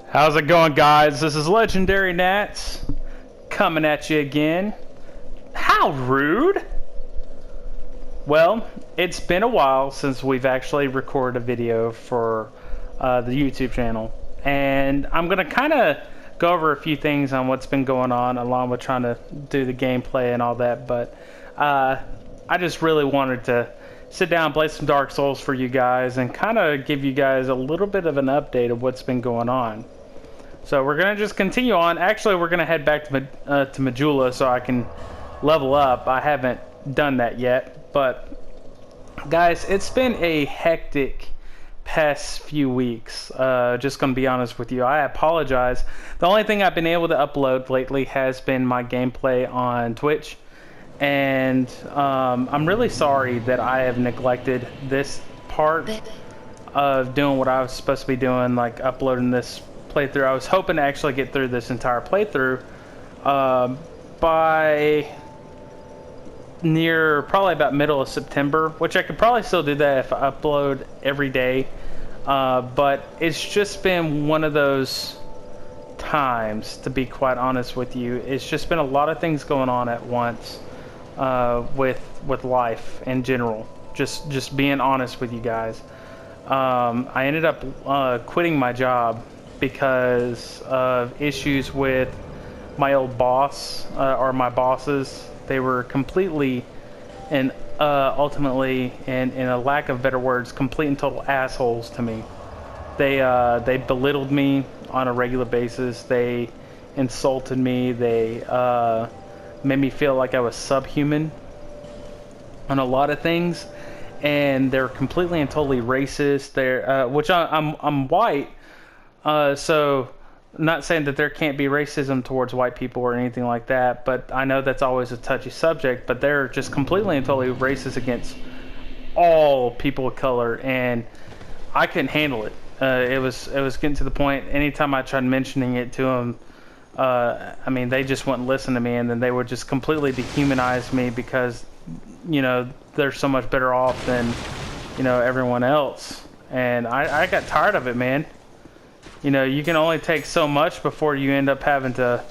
How's it going, guys? This is Legendary Nats coming at you again. How rude! Well, it's been a while since we've actually recorded a video for the YouTube channel, and I'm gonna kind of go over a few things on what's been going on, along with trying to do the gameplay and all that. But I just really wanted to sit down, play some Dark Souls for you guys, and kind of give you guys a little bit of an update of what's been going on. So we're gonna just continue on. Actually, we're gonna head back to Majula so I can level up. I haven't done that yet, but guys, it's been a hectic past few weeks. Just gonna be honest with you. I apologize. The only thing I've been able to upload lately has been my gameplay on Twitch, and I'm really sorry that I have neglected this part of doing what I was supposed to be doing, like uploading this playthrough. I was hoping to actually get through this entire playthrough by near probably about middle of September, which I could probably still do that if I upload every day, but it's just been one of those times, to be quite honest with you. It's just been a lot of things going on at once with life in general. Just being honest with you guys. I ended up quitting my job because of issues with my old boss, or my bosses. They were completely and ultimately, in a lack of better words, complete and total assholes to me. They belittled me on a regular basis. They insulted me. They made me feel like I was subhuman on a lot of things, and they're completely and totally racist. They're which I'm white. So, not saying that there can't be racism towards white people or anything like that, but I know that's always a touchy subject, but they're just completely and totally racist against all people of color, and I couldn't handle it. It was getting to the point, anytime I tried mentioning it to them, I mean, they just wouldn't listen to me, and then they would just completely dehumanize me because, you know, they're so much better off than, you know, everyone else. And I got tired of it, man. You know, you can only take so much before you end up having to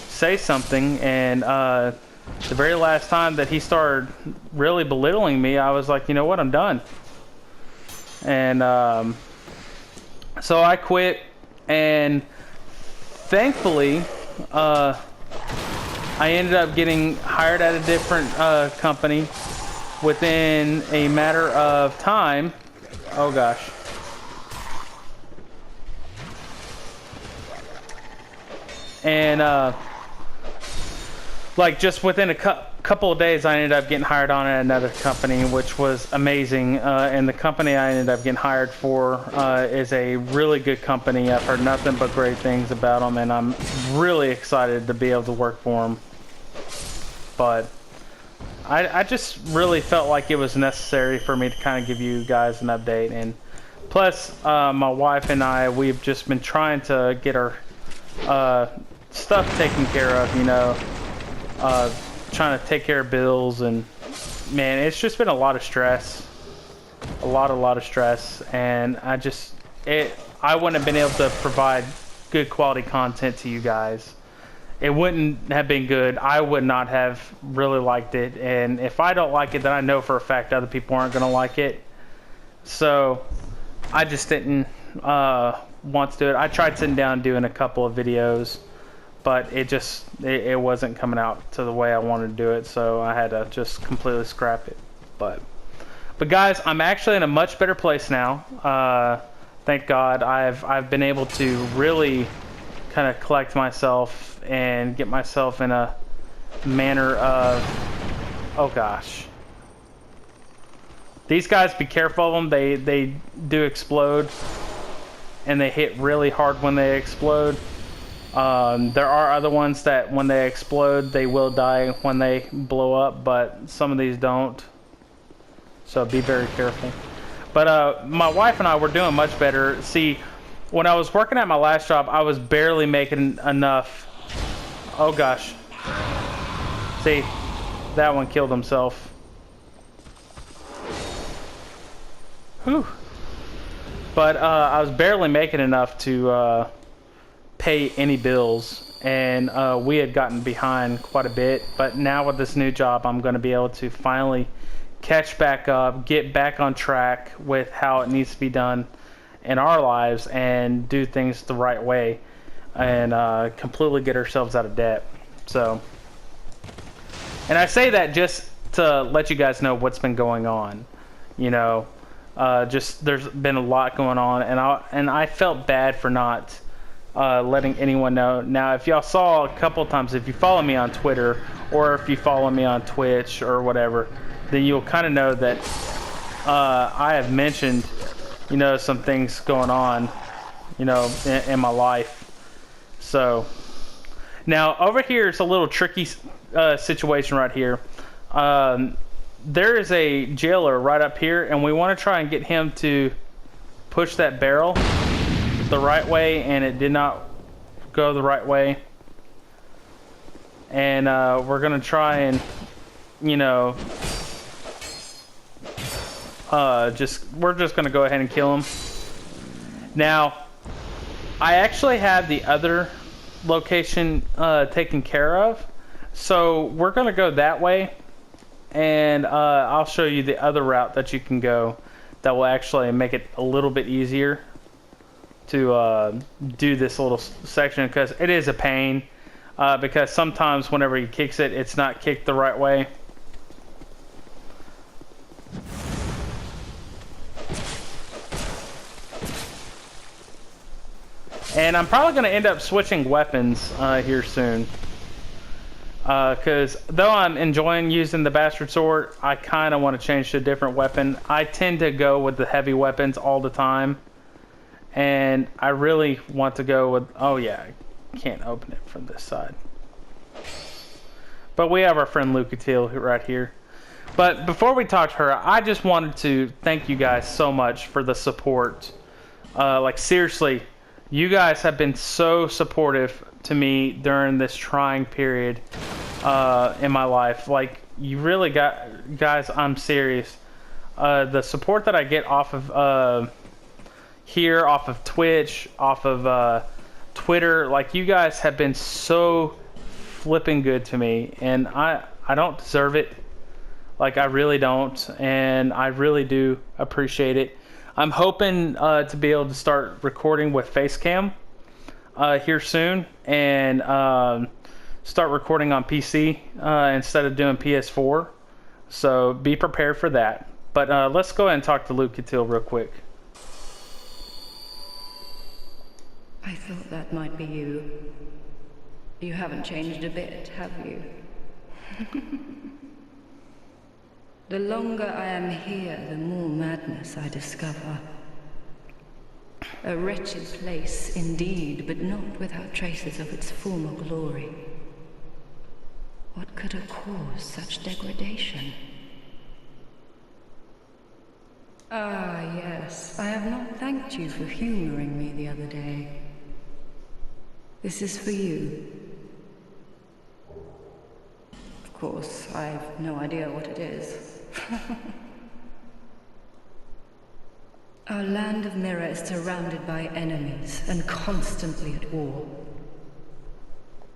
say something. And the very last time that he started really belittling me, I was like, you know what, I'm done. And so I quit, and thankfully I ended up getting hired at a different company within a matter of time. Oh gosh. And like just within a couple of days, I ended up getting hired on at another company, which was amazing. And the company I ended up getting hired for is a really good company. I've heard nothing but great things about them, and I'm really excited to be able to work for them. But I just really felt like it was necessary for me to kind of give you guys an update. And plus, my wife and I, we've just been trying to get our stuff taken care of, you know, trying to take care of bills, and man, it's just been a lot of stress, a lot of stress, and I wouldn't have been able to provide good quality content to you guys. It wouldn't have been good. I would not have really liked it, and if I don't like it, then I know for a fact other people aren't going to like it. So I just didn't want to do it. I tried sitting down and doing a couple of videos, but it wasn't coming out to the way I wanted to do it, so I had to just completely scrap it. But guys, I'm actually in a much better place now. Thank God. I've been able to really kind of collect myself and get myself in a manner of, oh gosh. These guys, be careful of them. They do explode, and they hit really hard when they explode. There are other ones that when they explode, they will die when they blow up, but some of these don't. So be very careful. But my wife and I were doing much better. See, when I was working at my last job, I was barely making enough. Oh gosh. See, that one killed himself. Whew. But I was barely making enough to pay any bills, and we had gotten behind quite a bit. But now with this new job, I'm going to be able to finally catch back up, get back on track with how it needs to be done in our lives, and do things the right way, and completely get ourselves out of debt. So, and I say that just to let you guys know what's been going on. You know, just there's been a lot going on, and I felt bad for not letting anyone know. Now, if y'all saw a couple of times, if you follow me on Twitter or if you follow me on Twitch or whatever, then you'll kind of know that I have mentioned, you know, some things going on, you know, in my life. So now over here is a little tricky situation right here. There is a jailer right up here, and we want to try and get him to push that barrel the right way, and it did not go the right way. And we're gonna try and, you know, we're just gonna go ahead and kill him. Now, I actually have the other location taken care of, so we're gonna go that way, and I'll show you the other route that you can go that will actually make it a little bit easier to do this little section, because it is a pain, because sometimes whenever he kicks it, it's not kicked the right way. And I'm probably going to end up switching weapons here soon. Because though I'm enjoying using the bastard sword, I kind of want to change to a different weapon. I tend to go with the heavy weapons all the time. And I really want to go with... Oh yeah, I can't open it from this side. But we have our friend Lucatiel right here. But before we talk to her, I just wanted to thank you guys so much for the support. Like seriously, you guys have been so supportive to me during this trying period in my life. Like, you really got... Guys, I'm serious. The support that I get off of here, off of Twitch, off of Twitter, like, you guys have been so flipping good to me. And I don't deserve it. Like, I really don't. And I really do appreciate it. I'm hoping to be able to start recording with Facecam here soon, and start recording on PC instead of doing PS4. So be prepared for that. But let's go ahead and talk to Lucatiel real quick. I thought that might be you. You haven't changed a bit, have you? The longer I am here, the more madness I discover. A wretched place indeed, but not without traces of its former glory. What could have caused such degradation? Ah, yes. I have not thanked you for humoring me the other day. This is for you. Of course, I have no idea what it is. Our land of Mirror is surrounded by enemies and constantly at war.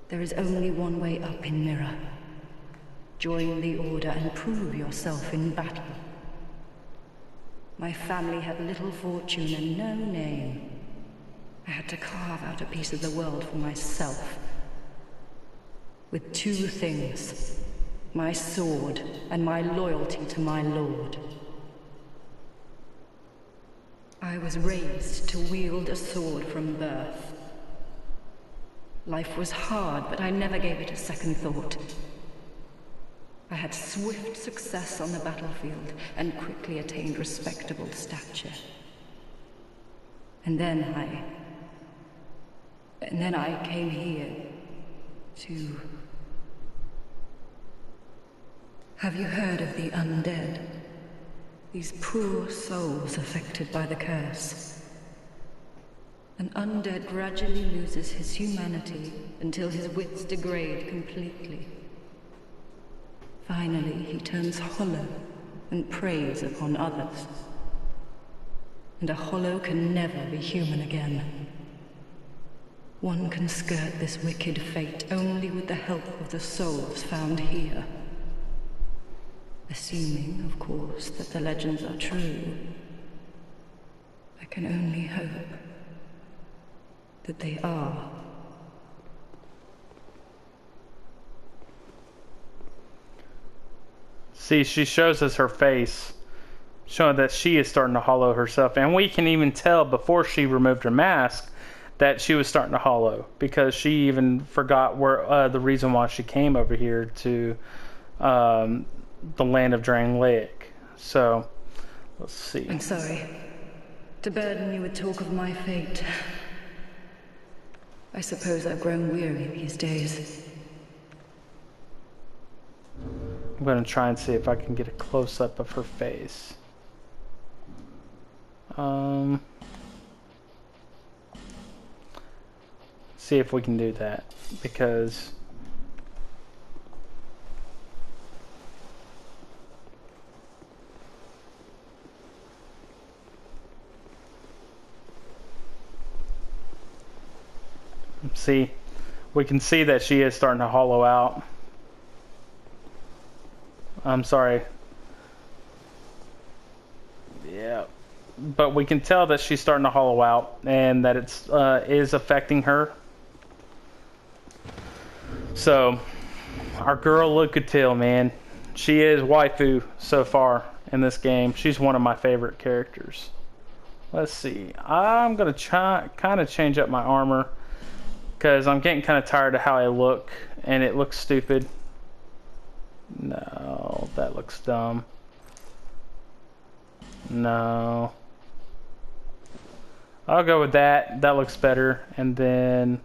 There is only one way up in Mirror. Join the Order and prove yourself in battle. My family had little fortune and no name. I had to carve out a piece of the world for myself. With two things. My sword, and my loyalty to my lord. I was raised to wield a sword from birth. Life was hard, but I never gave it a second thought. I had swift success on the battlefield, and quickly attained respectable stature. And then I came here to... Have you heard of the undead? These poor souls affected by the curse. An undead gradually loses his humanity until his wits degrade completely. Finally, he turns hollow and preys upon others. And a hollow can never be human again. One can skirt this wicked fate only with the help of the souls found here. Assuming, of course, that the legends are true. I can only hope that they are. See, she shows us her face, showing that she is starting to hollow herself. And we can even tell before she removed her mask that she was starting to hollow, because she even forgot where the reason why she came over here to the land of Drang Lake. So, let's see. I'm sorry to burden you with talk of my fate. I suppose I've grown weary these days. I'm going to try and see if I can get a close-up of her face. See if we can do that, because see, we can see that she is starting to hollow out. I'm sorry. Yeah, but we can tell that she's starting to hollow out and that it's is affecting her. So, our girl Lucatil, man, she is waifu so far in this game. She's one of my favorite characters. Let's see. I'm gonna kind of change up my armor because I'm getting kind of tired of how I look, and it looks stupid. No, that looks dumb. No. I'll go with that. That looks better. And then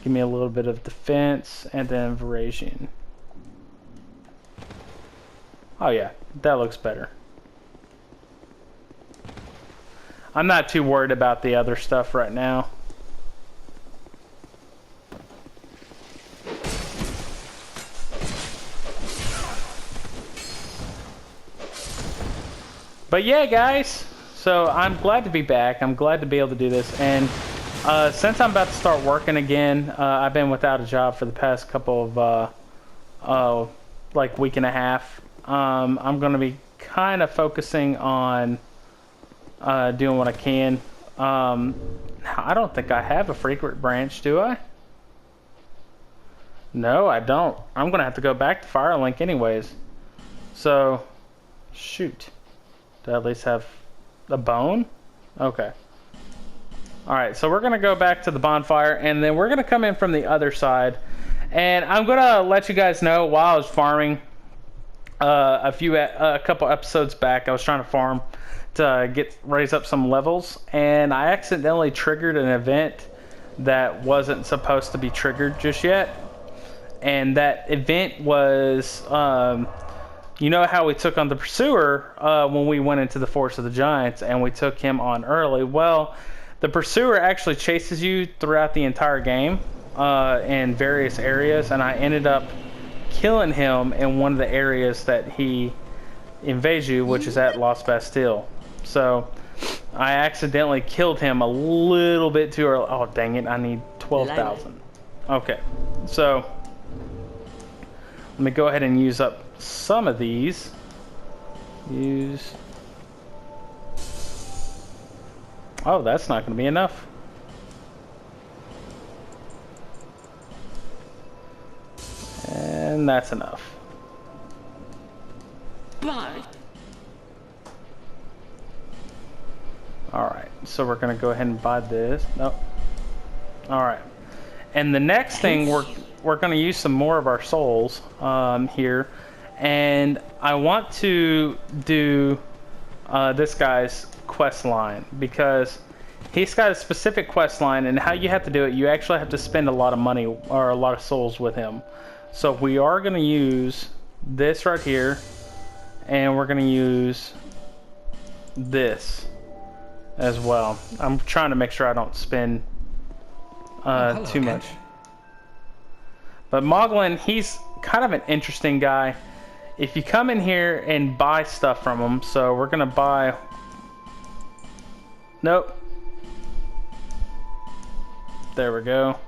give me a little bit of defense and then Verazian. Oh yeah, that looks better. I'm not too worried about the other stuff right now. But yeah, guys, so I'm glad to be back. I'm glad to be able to do this. And since I'm about to start working again, I've been without a job for the past couple of, like week and a half. I'm going to be kind of focusing on doing what I can. I don't think I have a frequent branch, do I? No, I don't. I'm going to have to go back to Firelink anyways. So, shoot. Do I at least have a bone? Okay. Alright, so we're going to go back to the bonfire, and then we're going to come in from the other side. And I'm going to let you guys know, while I was farming, a couple episodes back, I was trying to farm to raise up some levels, and I accidentally triggered an event that wasn't supposed to be triggered just yet. And that event was, you know how we took on the Pursuer when we went into the Forest of the Giants, and we took him on early? Well, the Pursuer actually chases you throughout the entire game in various areas, and I ended up killing him in one of the areas that he invades you, which is at Lost Bastille. So I accidentally killed him a little bit too early. Oh, dang it, I need 12,000. Okay, so let me go ahead and use up some of these. Oh, that's not going to be enough. And that's enough. Bye. Alright, so we're going to go ahead and buy this. Nope. Alright. And the next thing, we're going to use some more of our souls here. And I want to do this guy's quest line, because he's got a specific quest line, and how you have to do it, you actually have to spend a lot of money or a lot of souls with him. So we are going to use this right here, and we're going to use this as well. I'm trying to make sure I don't spend too much. But Moglin, he's kind of an interesting guy. If you come in here and buy stuff from him, so we're gonna buy... Nope. There we go.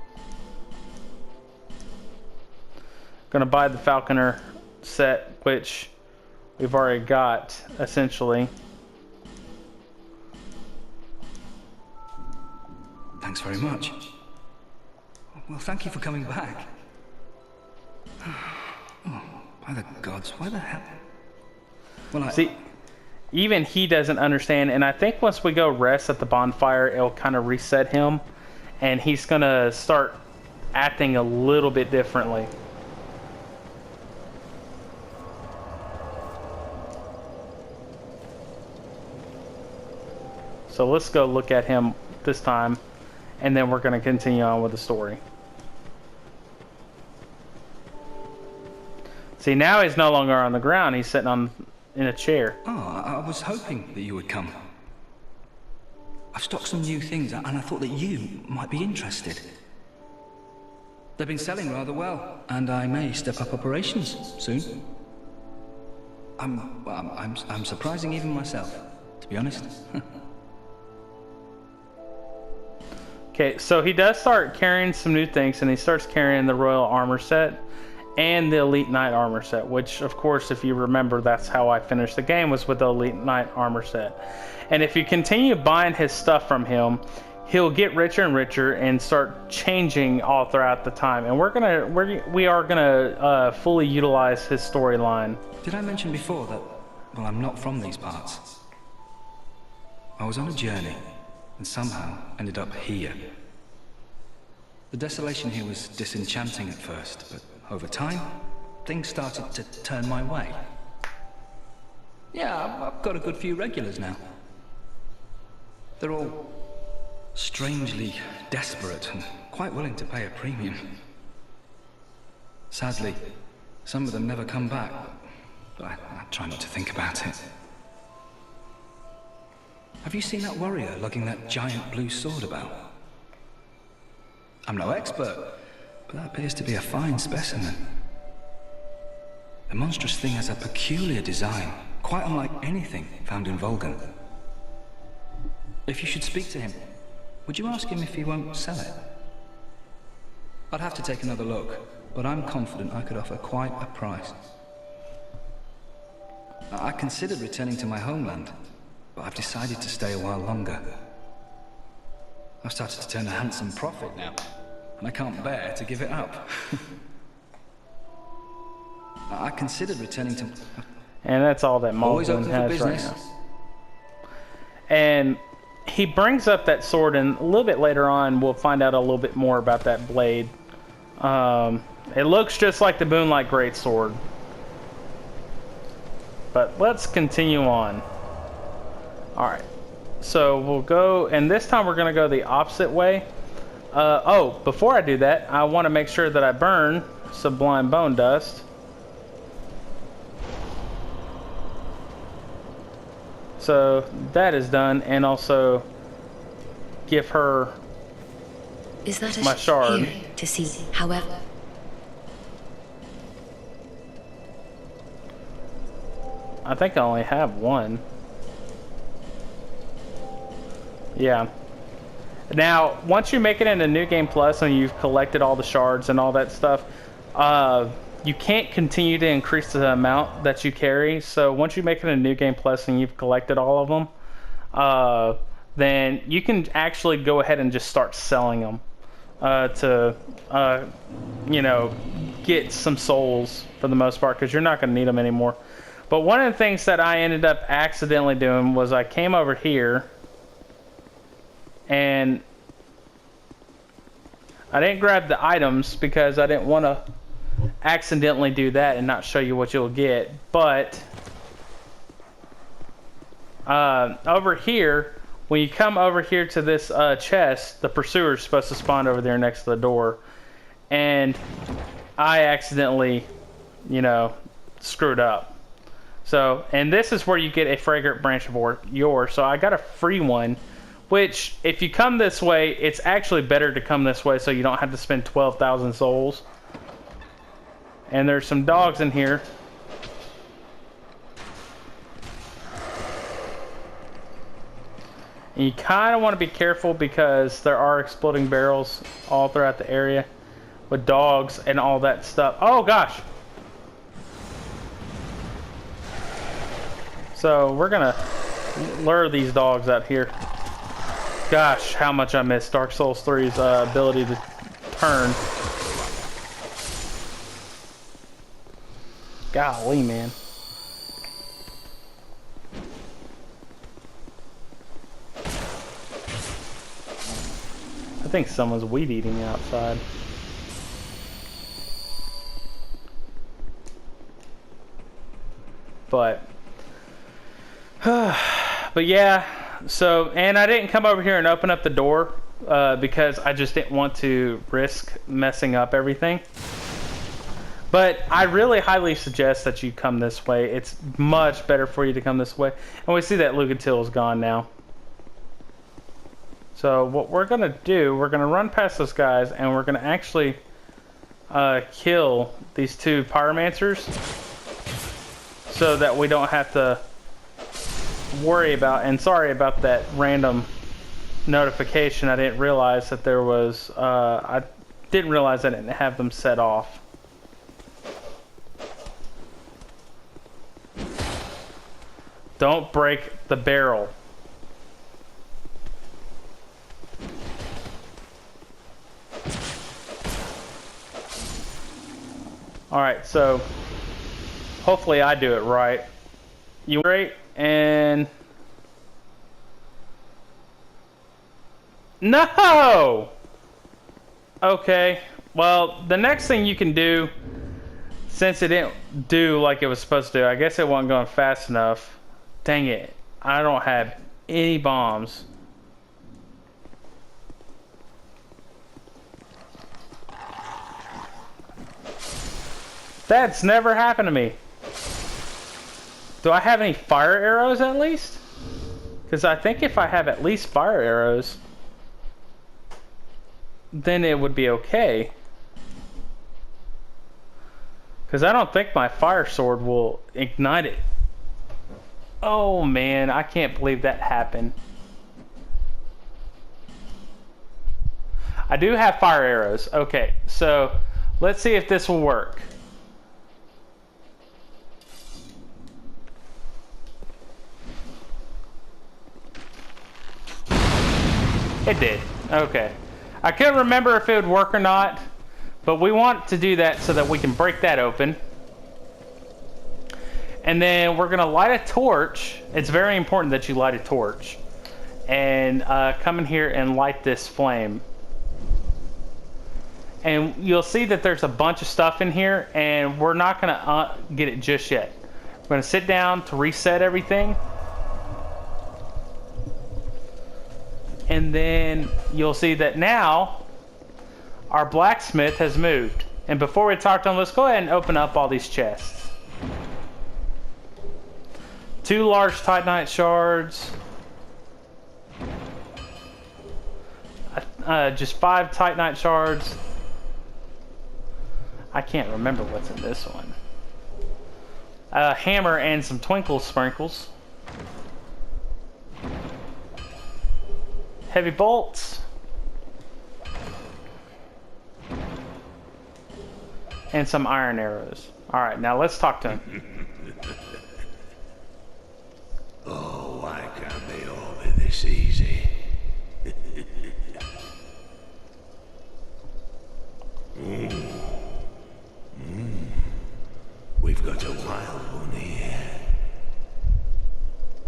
Gonna buy the Falconer set, which we've already got, essentially. Thanks very much. Well, thank you for coming back. Oh, by the gods, why the hell? Well, See, even he doesn't understand, and I think once we go rest at the bonfire, it'll kind of reset him, and he's gonna start acting a little bit differently. So let's go look at him this time, and then we're going to continue on with the story. See, now he's no longer on the ground. He's sitting in a chair. Oh, I was hoping that you would come. I've stocked some new things, and I thought that you might be interested. They've been selling rather well, and I may step up operations soon. I'm surprising even myself, to be honest. Okay, so he does start carrying some new things, and he starts carrying the Royal Armor set and the Elite Knight Armor set, which, of course, if you remember, that's how I finished the game, was with the Elite Knight Armor set. And if you continue buying his stuff from him, he'll get richer and richer and start changing all throughout the time. And we are gonna fully utilize his storyline. Did I mention before that, well, I'm not from these parts? I was on a journey, and somehow ended up here. The desolation here was disenchanting at first, but over time, things started to turn my way. Yeah, I've got a good few regulars now. They're all strangely desperate and quite willing to pay a premium. Sadly, some of them never come back, but I try not to think about it. Have you seen that warrior lugging that giant blue sword about? I'm no expert, but that appears to be a fine specimen. The monstrous thing has a peculiar design, quite unlike anything found in Volgan. If you should speak to him, would you ask him if he won't sell it? I'd have to take another look, but I'm confident I could offer quite a price. I considered returning to my homeland, but I've decided to stay a while longer. I've started to turn a handsome profit now, and I can't bear to give it up. I considered returning to... And that's all that Malvin has right now. And he brings up that sword, and a little bit later on, we'll find out a little bit more about that blade. It looks just like the Moonlight Greatsword. But let's continue on. Alright, so we'll go, and this time we're going to go the opposite way. Oh, before I do that, I want to make sure that I burn Sublime Bone Dust. So that is done, and also give her my shard. Here to see, however. I think I only have one. Yeah. Now, once you make it into New Game Plus and you've collected all the shards and all that stuff, you can't continue to increase the amount that you carry. So once you make it in New Game Plus and you've collected all of them, then you can actually go ahead and just start selling them to, you know, get some souls for the most part, because you're not going to need them anymore. But one of the things that I ended up accidentally doing was I came over here and I didn't grab the items because I didn't want to accidentally do that and not show you what you'll get. But over here, when you come over here to this chest, the pursuer is supposed to spawn over there next to the door, and I accidentally, you know, screwed up. So, and this is where you get a fragrant branch of yore. So I got a free one, which if you come this way, it's actually better to come this way so you don't have to spend 12,000 souls. And there's some dogs in here. And you kind of want to be careful because there are exploding barrels all throughout the area with dogs and all that stuff. Oh gosh! So we're gonna lure these dogs out here. Gosh, how much I miss Dark Souls 3's ability to turn. Golly, man. I think someone's weed eating outside. But yeah, so, and I didn't come over here and open up the door because I just didn't want to risk messing up everything. But I really highly suggest that you come this way. It's much better for you to come this way. And we see that Lugatil is gone now. So what we're going to do, we're going to run past those guys and we're going to actually kill these two pyromancers so that we don't have to worry about, and sorry about that random notification. I didn't realize that there was, I didn't realize I didn't have them set off. Don't break the barrel. Alright, so hopefully I do it right. You great and no! Okay, well the next thing you can do, since it didn't do like it was supposed to do, I guess it wasn't going fast enough. Dang it, I don't have any bombs. That's never happened to me. Do I have any fire arrows at least? Because I think if I have at least fire arrows, then it would be okay. Because I don't think my fire sword will ignite it. Oh man, I can't believe that happened. I do have fire arrows. Okay, so let's see if this will work. It did. Okay. I couldn't remember if it would work or not, but we want to do that so that we can break that open. And then we're going to light a torch. It's very important that you light a torch. And come in here and light this flame. And you'll see that there's a bunch of stuff in here, and we're not going to get it just yet. We're going to sit down to reset everything. And then you'll see that now our blacksmith has moved. And before we talk to him, let's go ahead and open up all these chests. 2 large titanite shards. Just 5 titanite shards. I can't remember what's in this one. A hammer and some twinkle sprinkles. Heavy bolts. And some iron arrows. Alright, now let's talk to him. Oh, why can't they all be this easy? We've got a wild one here.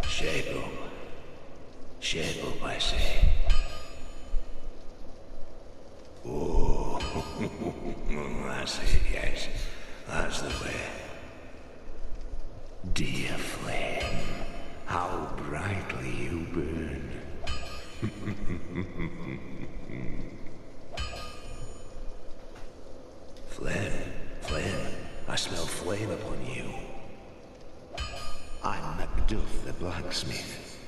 Shape up. Shape up, I say. Oh, that's it, yes. That's the way. Dear flame, how brightly you burn. Flame, I smell flame upon you. I'm Macduff the blacksmith.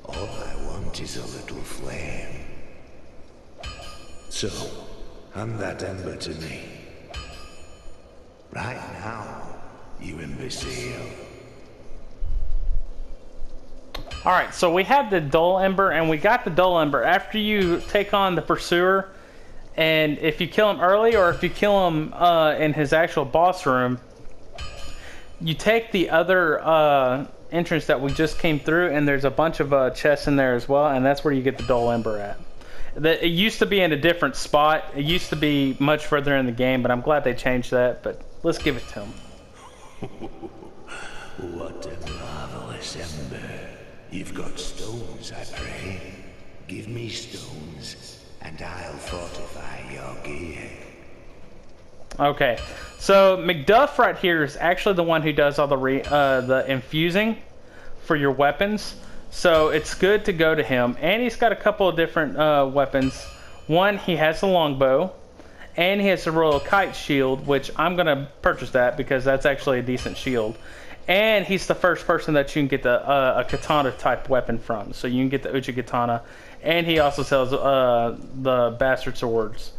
All I want is a little flame. So, hand that ember to me. Right now, you imbecile. Alright, so we have the Dull Ember, and we got the Dull Ember after you take on the Pursuer. And if you kill him early, or if you kill him in his actual boss room, you take the other entrance that we just came through, and there's a bunch of chests in there as well, and that's where you get the Dull Ember at. It used to be in a different spot. It used to be much further in the game, but I'm glad they changed that. But let's give it to him. What a marvelous ember. You've got stones, I pray. Give me stones, and I'll fortify your gear. Okay, so McDuff right here is actually the one who does all the infusing for your weapons. So it's good to go to him, and he's got a couple of different weapons. One, he has the longbow, and he has the Royal Kite shield, which I'm gonna purchase that because that's actually a decent shield. And he's the first person that you can get a katana type weapon from. So you can get the Uchi katana, and he also sells the bastard swords.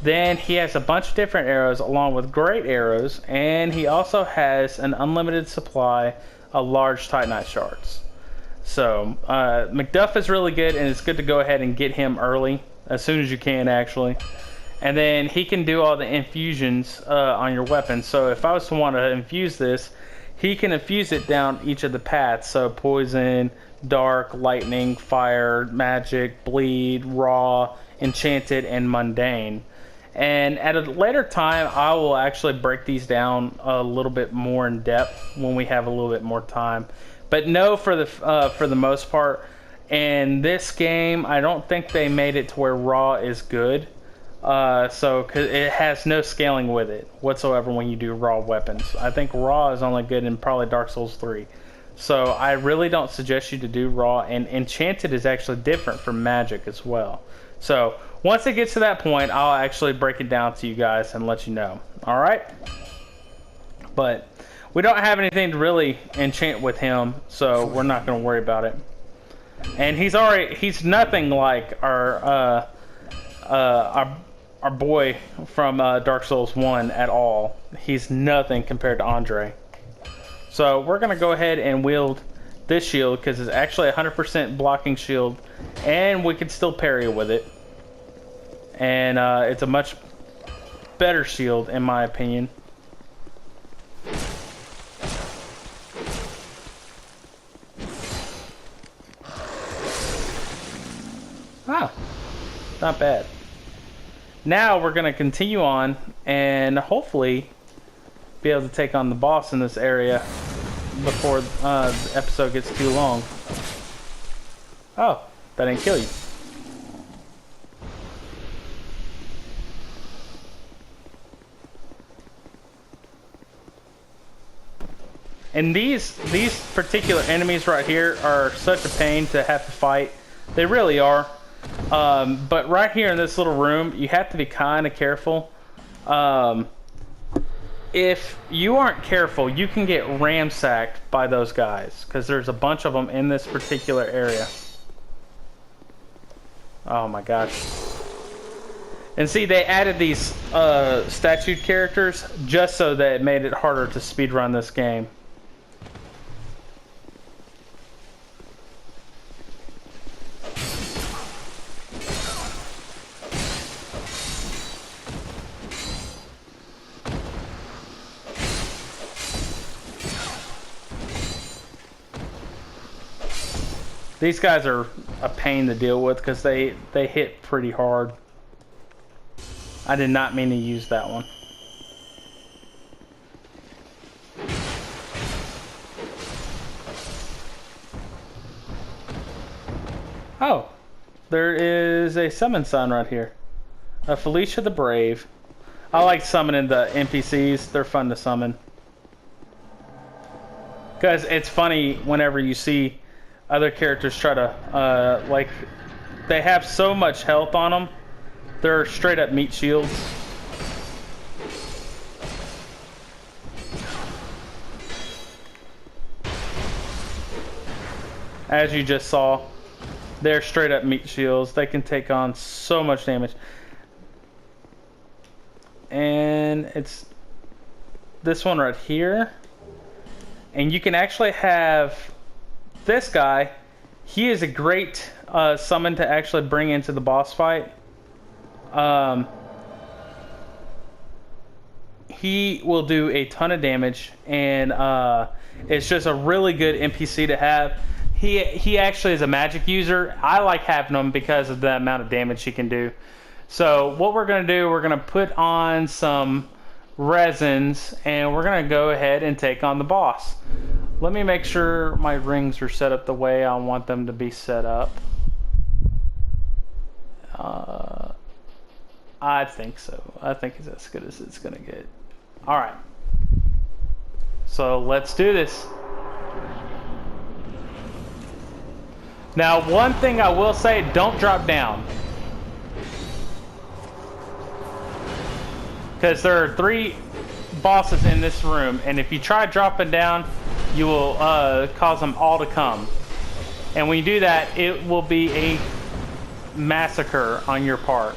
Then he has a bunch of different arrows along with great arrows, and he also has an unlimited supply of large Titanite shards. So McDuff is really good, and it's good to go ahead and get him early, as soon as you can actually. And then he can do all the infusions on your weapon. So if I was to want to infuse this, he can infuse it down each of the paths. So poison, dark, lightning, fire, magic, bleed, raw, enchanted, and mundane. And at a later time, I will actually break these down a little bit more in depth when we have a little bit more time. But no, for the most part, in this game, I don't think they made it to where raw is good. So cause it has no scaling with it whatsoever when you do raw weapons. I think raw is only good in probably Dark Souls 3. So I really don't suggest you to do raw, and enchanted is actually different from magic as well. So once it gets to that point, I'll actually break it down to you guys and let you know. Alright? But we don't have anything to really enchant with him, so we're not going to worry about it. And he's nothing like our boy from Dark Souls 1 at all. He's nothing compared to Andre. So we're going to go ahead and wield this shield because it's actually a 100% blocking shield, and we can still parry with it. And it's a much better shield in my opinion. Ah, not bad. Now we're going to continue on and hopefully be able to take on the boss in this area before the episode gets too long. Oh, that didn't kill you. And these particular enemies right here are such a pain to have to fight. They really are. But right here in this little room, you have to be kind of careful. If you aren't careful, you can get ramsacked by those guys, because there's a bunch of them in this particular area. Oh my gosh. And see, they added these statue characters just so that it made it harder to speedrun this game. These guys are a pain to deal with because they hit pretty hard. I did not mean to use that one. Oh, there is a summon sign right here. Felicia the Brave. I like summoning the NPCs. They're fun to summon. Because it's funny whenever you see other characters try to, like, they have so much health on them. They're straight up meat shields. As you just saw, they're straight up meat shields. They can take on so much damage. And it's this one right here. And you can actually have this guy. He is a great summon to actually bring into the boss fight. He will do a ton of damage, and it's just a really good NPC to have. He actually is a magic user. I like having him because of the amount of damage he can do. So what we're going to do, we're going to put on some resins, and we're going to go ahead and take on the boss. Let me make sure my rings are set up the way I want them to be set up. I think so. I think it's as good as it's going to get. Alright. So let's do this. Now, one thing I will say, don't drop down. Because there are 3 bosses in this room, and if you try dropping down, you will cause them all to come. And when you do that, it will be a massacre on your part.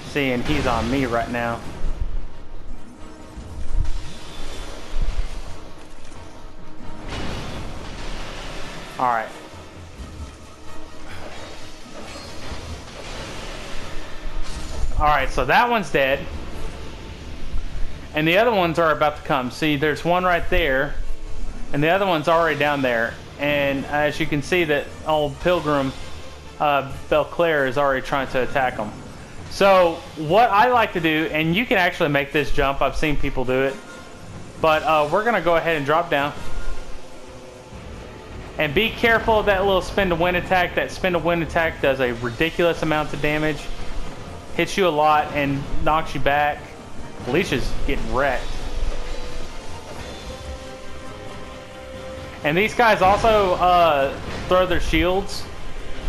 See, and he's on me right now. Alright. Alright, so that one's dead. And the other ones are about to come. See, there's one right there. And the other one's already down there. And as you can see, that old Pilgrim Belclair is already trying to attack them. So what I like to do, and you can actually make this jump. I've seen people do it. But we're going to go ahead and drop down. And be careful of that little spin to win attack. That spin to win attack does a ridiculous amount of damage. Hits you a lot and knocks you back. Alicia's getting wrecked. And these guys also throw their shields.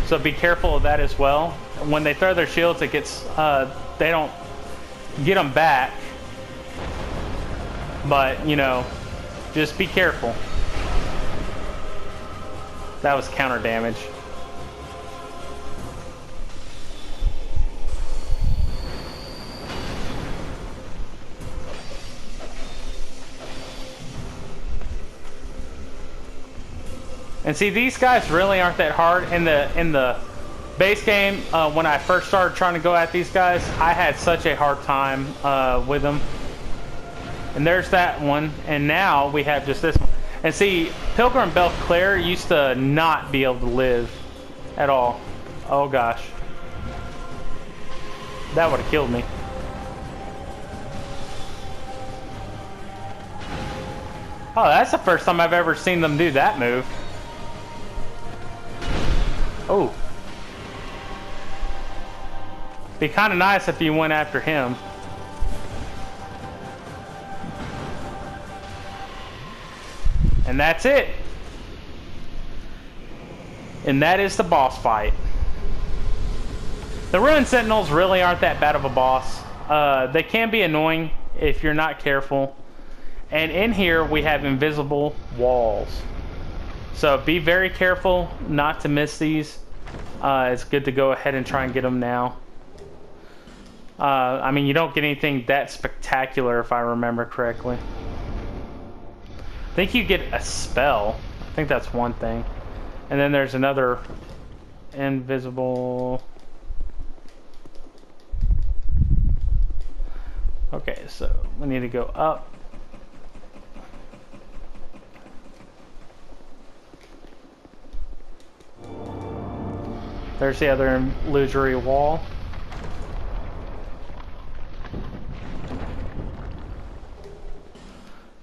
So be careful of that as well. When they throw their shields, it gets they don't get them back. But, you know, just be careful. That was counter damage. And see, these guys really aren't that hard. In the base game, when I first started trying to go at these guys, I had such a hard time with them. And there's that one. And now we have just this one. And see, Pilgrim Belclair used to not be able to live at all. Oh gosh. That would have killed me. Oh, that's the first time I've ever seen them do that move. Oh. Be kind of nice if you went after him. And that's it. And that is the boss fight. The Ruined Sentinels really aren't that bad of a boss. They can be annoying if you're not careful. And in here we have invisible walls. So be very careful not to miss these. It's good to go ahead and try and get them now. I mean, you don't get anything that spectacular if I remember correctly. I think you get a spell. I think that's one thing. And then there's another invisible... Okay, so we need to go up. There's the other illusory wall.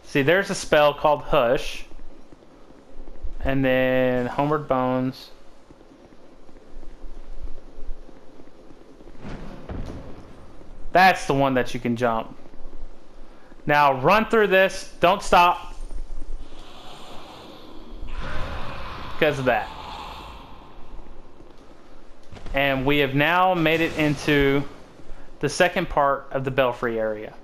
See, there's a spell called Hush. And then Homeward Bones. That's the one that you can jump. Now run through this. Don't stop. Because of that. And we have now made it into the second part of the Belfry area.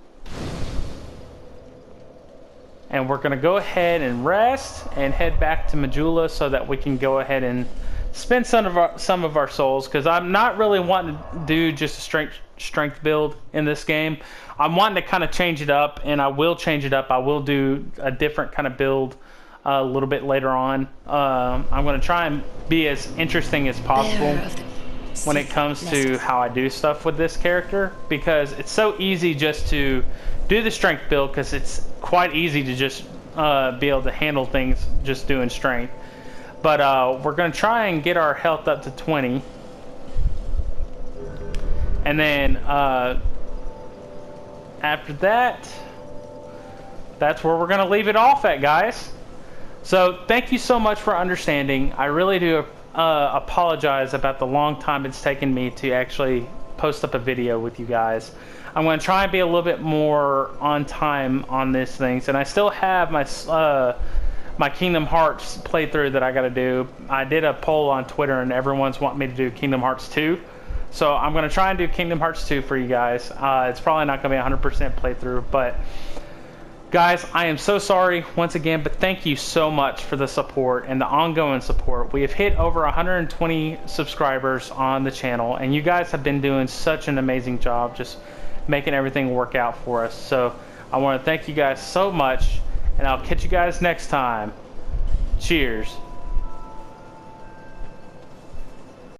And we're going to go ahead and rest and head back to Majula so that we can go ahead and spend some of our souls, because I'm not really wanting to do just a strength build in this game. I'm wanting to kind of change it up, and I will change it up. I will do a different kind of build a little bit later on. I'm going to try and be as interesting as possible when it comes to how I do stuff with this character, because it's so easy just to do the strength build, because it's quite easy to just be able to handle things just doing strength. But we're going to try and get our health up to 20. And then after that, that's where we're going to leave it off at, guys. So thank you so much for understanding. I really do apologize about the long time it's taken me to actually post up a video with you guys. I'm going to try and be a little bit more on time on these things. And I still have my my Kingdom Hearts playthrough that I got to do. I did a poll on Twitter and everyone's wanting me to do Kingdom Hearts 2. So I'm going to try and do Kingdom Hearts 2 for you guys. It's probably not going to be a 100% playthrough, but guys, I am so sorry once again, but thank you so much for the support and the ongoing support. We have hit over 120 subscribers on the channel, and you guys have been doing such an amazing job just making everything work out for us. So I want to thank you guys so much, and I'll catch you guys next time. Cheers.